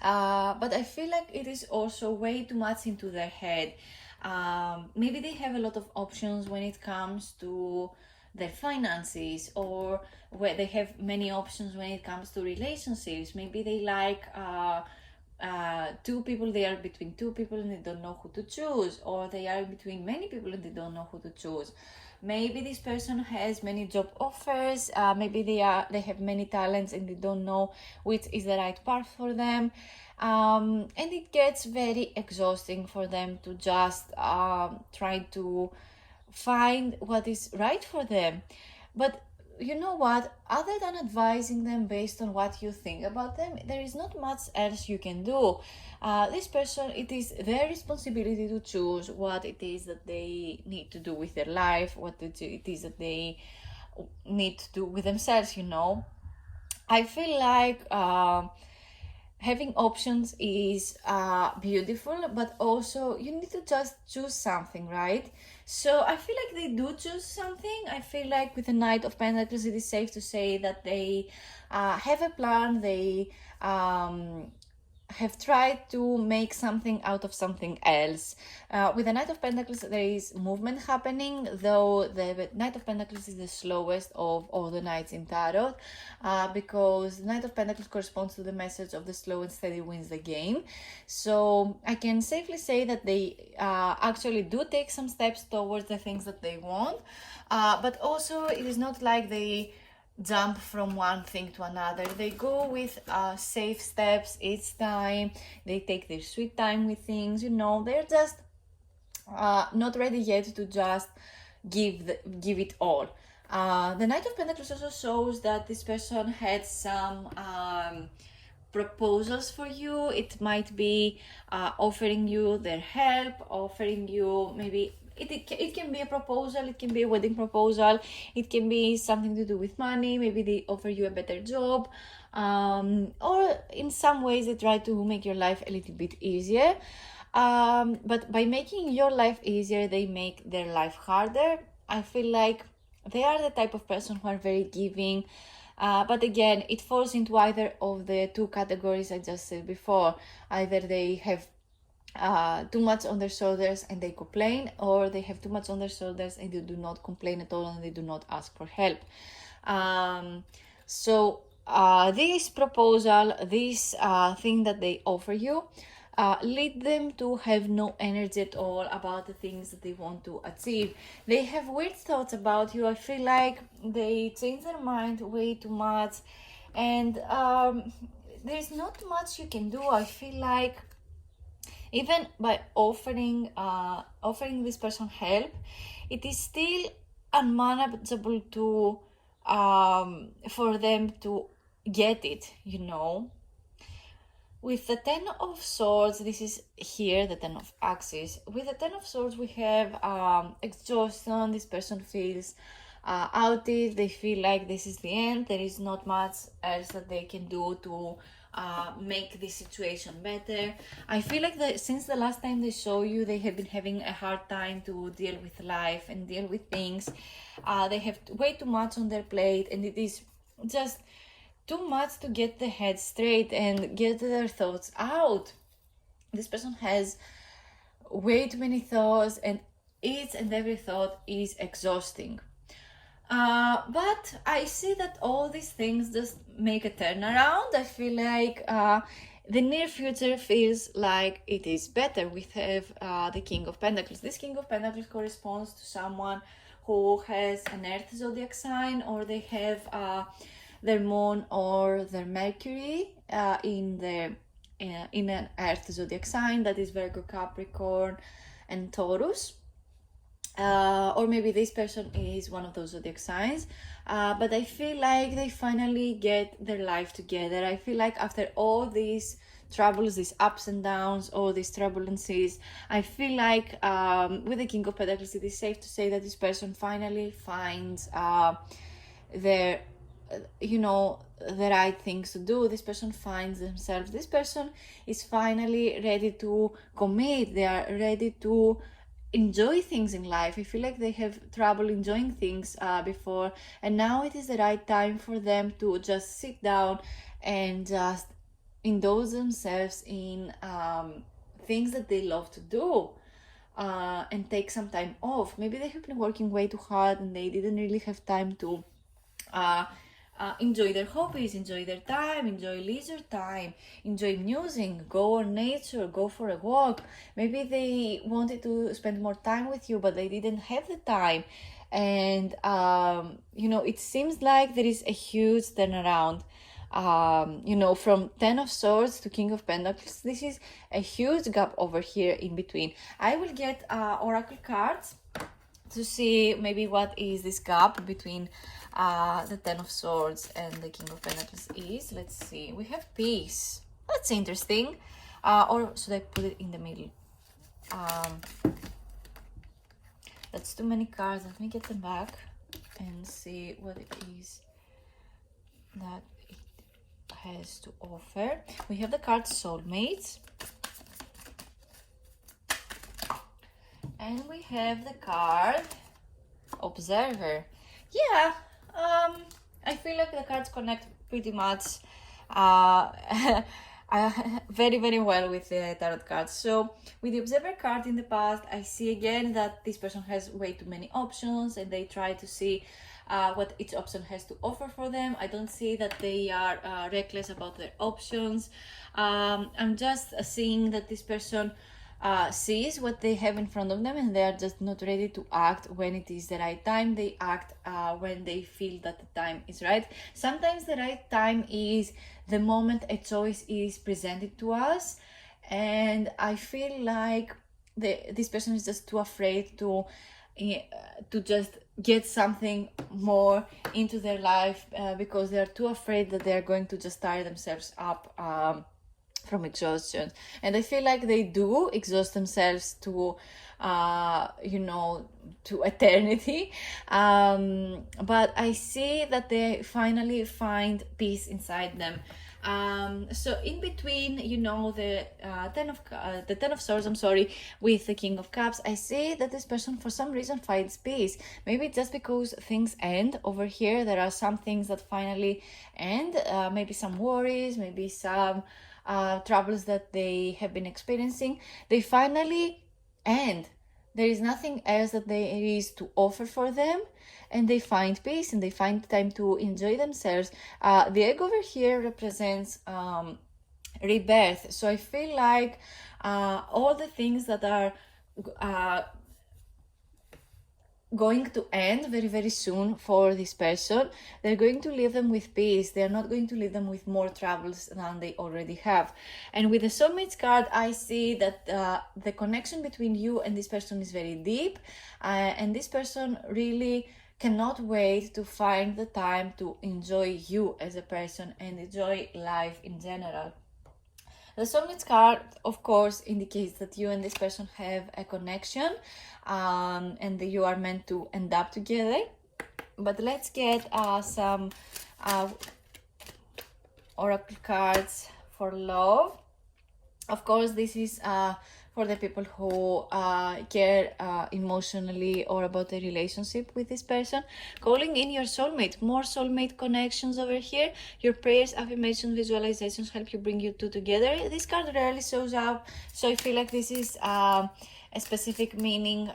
But I feel like it is also way too much into their head. Maybe they have a lot of options when it comes to their finances, or where they have many options when it comes to relationships. Maybe they like two people, they are between two people and they don't know who to choose, or they are between many people and they don't know who to choose. Maybe this person has many job offers, maybe they have many talents and they don't know which is the right path for them, and it gets very exhausting for them to just try to find what is right for them. But you know what, other than advising them based on what you think about them, there is not much else you can do. This person, it is their responsibility to choose what it is that they need to do with their life, what it is that they need to do with themselves. I feel like having options is beautiful, but also you need to just choose something, right? So I feel like they do choose something. I feel like with the Knight of Pentacles, it is safe to say that they have a plan. They have tried to make something out of something else. With the Knight of Pentacles, there is movement happening, though the Knight of Pentacles is the slowest of all the Knights in Tarot, because the Knight of Pentacles corresponds to the message of the slow and steady wins the game. So I can safely say that they actually do take some steps towards the things that they want, but also it is not like they jump from one thing to another. They go with safe steps each time. They take their sweet time with things, they're just not ready yet to just give it all. The Knight of Pentacles also shows that this person had some proposals for you. It might be offering you their help, offering you maybe it can be a proposal, it can be a wedding proposal, it can be something to do with money. Maybe they offer you a better job, or in some ways they try to make your life a little bit easier, but by making your life easier, they make their life harder. I feel like they are the type of person who are very giving, but again, it falls into either of the two categories I just said before. Either they have too much on their shoulders and they complain, or they have too much on their shoulders and they do not complain at all and they do not ask for help. So this proposal, this thing that they offer you, lead them to have no energy at all about the things that they want to achieve. They have weird thoughts about you. I feel like they change their mind way too much, and there's not much you can do. I feel like even by offering this person help, it is still unmanageable to for them to get it, With the Ten of Swords, this is here, the Ten of Axes. With the Ten of Swords, we have exhaustion. This person feels outed. They feel like this is the end. There is not much else that they can do to make this situation better. I feel like since the last time they saw you, they have been having a hard time to deal with life and deal with things. They have way too much on their plate, and it is just too much to get the head straight and get their thoughts out. This person has way too many thoughts, and each and every thought is exhausting. But I see that all these things just make a turnaround. I feel like the near future feels like it is better. We have the King of Pentacles. This King of Pentacles corresponds to someone who has an Earth zodiac sign, or they have their Moon or their Mercury in an Earth zodiac sign, that is Virgo, Capricorn, and Taurus. Or maybe this person is one of those zodiac signs, but I feel like they finally get their life together. I feel like after all these troubles, these ups and downs, all these turbulences, I feel like with the King of Pentacles, it is safe to say that this person finally finds their the right things to do. This person finds themselves. This person is finally ready to commit. They are ready to enjoy things in life. I feel like they have trouble enjoying things before, and now it is the right time for them to just sit down and just indulge themselves in things that they love to do, and take some time off. Maybe they have been working way too hard and they didn't really have time to enjoy their hobbies, enjoy their time, enjoy leisure time, enjoy music, go on nature, go for a walk. Maybe they wanted to spend more time with you, but they didn't have the time. And it seems like there is a huge turnaround. From Ten of Swords to King of Pentacles, this is a huge gap over here in between. I will get oracle cards to see maybe what is this gap between the Ten of Swords and the King of Pentacles is. Let's see. We have peace. That's interesting. Or should I put it in the middle? That's too many cards. Let me get them back and see what it is that it has to offer. We have the card Soulmates. And we have the card Observer. Yeah, I feel like the cards connect pretty much. very, very well with the tarot cards. So with the observer card in the past, I see again that this person has way too many options, and they try to see what each option has to offer for them. I don't see that they are reckless about their options. I'm just seeing that this person sees what they have in front of them, and they are just not ready to act when it is the right time. They act when they feel that the time is right. Sometimes the right time is the moment a choice is presented to us, and I feel like this person is just too afraid to just get something more into their life because they are too afraid that they are going to just tire themselves up from exhaustion. And I feel like they do exhaust themselves to to eternity, but I see that they finally find peace inside them. So in between, the the Ten of Swords, I'm sorry, with the King of Cups, I see that this person for some reason finds peace. Maybe just because things end over here. There are some things that finally end. Maybe some worries, maybe some troubles that they have been experiencing. They finally end. There is nothing else that there is to offer for them, and they find peace and they find time to enjoy themselves. The egg over here represents rebirth. So I feel like all the things that are going to end very, very soon for this person, they're going to leave them with peace. They're not going to leave them with more troubles than they already have. And with the soulmates card, I see that the connection between you and this person is very deep, and this person really cannot wait to find the time to enjoy you as a person and enjoy life in general. The soulmates card, of course, indicates that you and this person have a connection, and that you are meant to end up together. But let's get some oracle cards for love. Of course, this is for the people who care emotionally or about a relationship with this person. Calling in your soulmate. More soulmate connections over here. Your prayers, affirmations, visualizations help you bring you two together. This card rarely shows up, so I feel like this is a specific meaning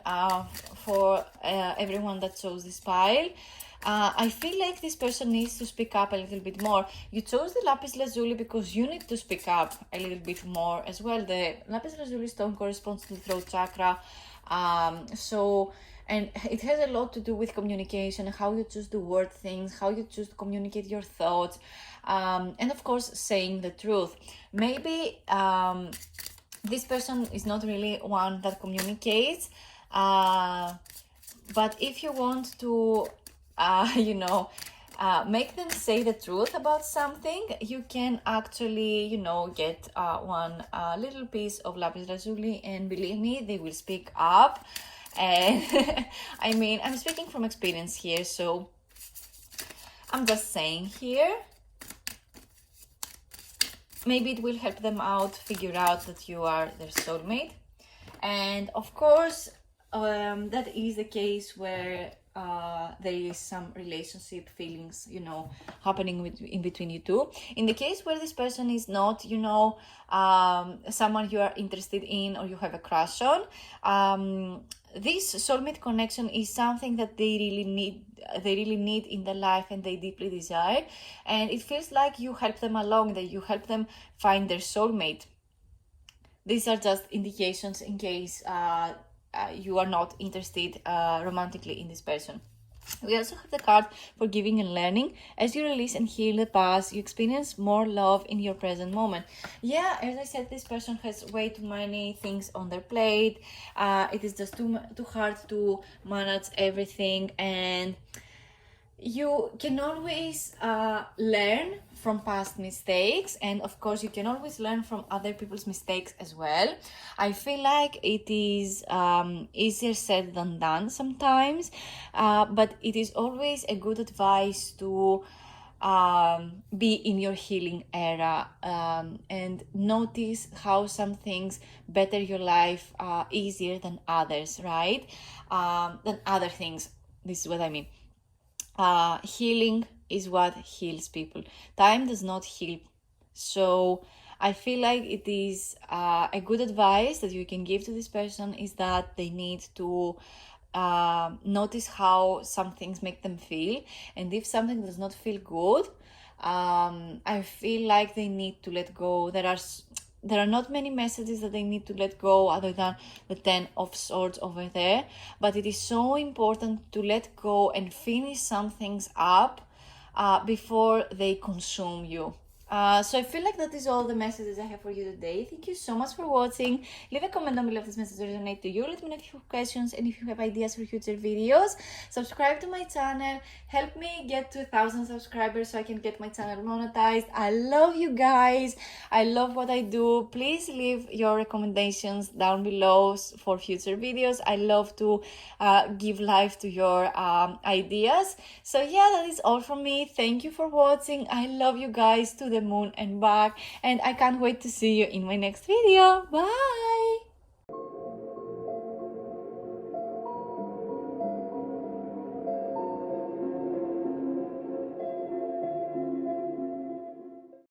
for everyone that chose this pile. I feel like this person needs to speak up a little bit more. You chose the lapis lazuli because you need to speak up a little bit more as well. The lapis lazuli stone corresponds to the throat chakra, and it has a lot to do with communication, how you choose to word things, how you choose to communicate your thoughts, and of course saying the truth. Maybe this person is not really one that communicates, but if you want to make them say the truth about something, you can actually, get one little piece of lapis lazuli, and believe me, they will speak up. And I mean, I'm speaking from experience here, so I'm just saying here. Maybe it will help them out, figure out that you are their soulmate. And of course, that is the case where there is some relationship feelings, happening in between you two. In the case where this person is not, someone you are interested in or you have a crush on, this soulmate connection is something that they really need in their life, and they deeply desire. And it feels like you help them along, that you help them find their soulmate. These are just indications in case you are not interested romantically in this person. We also have the card for giving and learning. As you release and heal the past, you experience more love in your present moment. Yeah, as I said, this person has way too many things on their plate. It is just too hard to manage everything, and you can always learn from past mistakes, and of course you can always learn from other people's mistakes as well. I feel like it is easier said than done sometimes, but it is always a good advice to be in your healing era, and notice how some things better your life easier than others, right? Than other things. This is what I mean. Healing is what heals people. Time does not heal. So I feel like it is a good advice that you can give to this person is that they need to notice how some things make them feel, and if something does not feel good, I feel like they need to let go. There are not many messages that they need to let go other than the 10 of swords over there, but it is so important to let go and finish some things up before they consume you. So I feel like that is all the messages I have for you today. Thank you so much for watching. Leave a comment down below if this message resonates to you. Let me know if you have questions and if you have ideas for future videos. Subscribe to my channel. Help me get to 1,000 subscribers so I can get my channel monetized. I love you guys. I love what I do. Please leave your recommendations down below for future videos. I love to give life to your ideas. So yeah, that is all from me. Thank you for watching. I love you guys to the moon and back, and I can't wait to see you in my next video. Bye.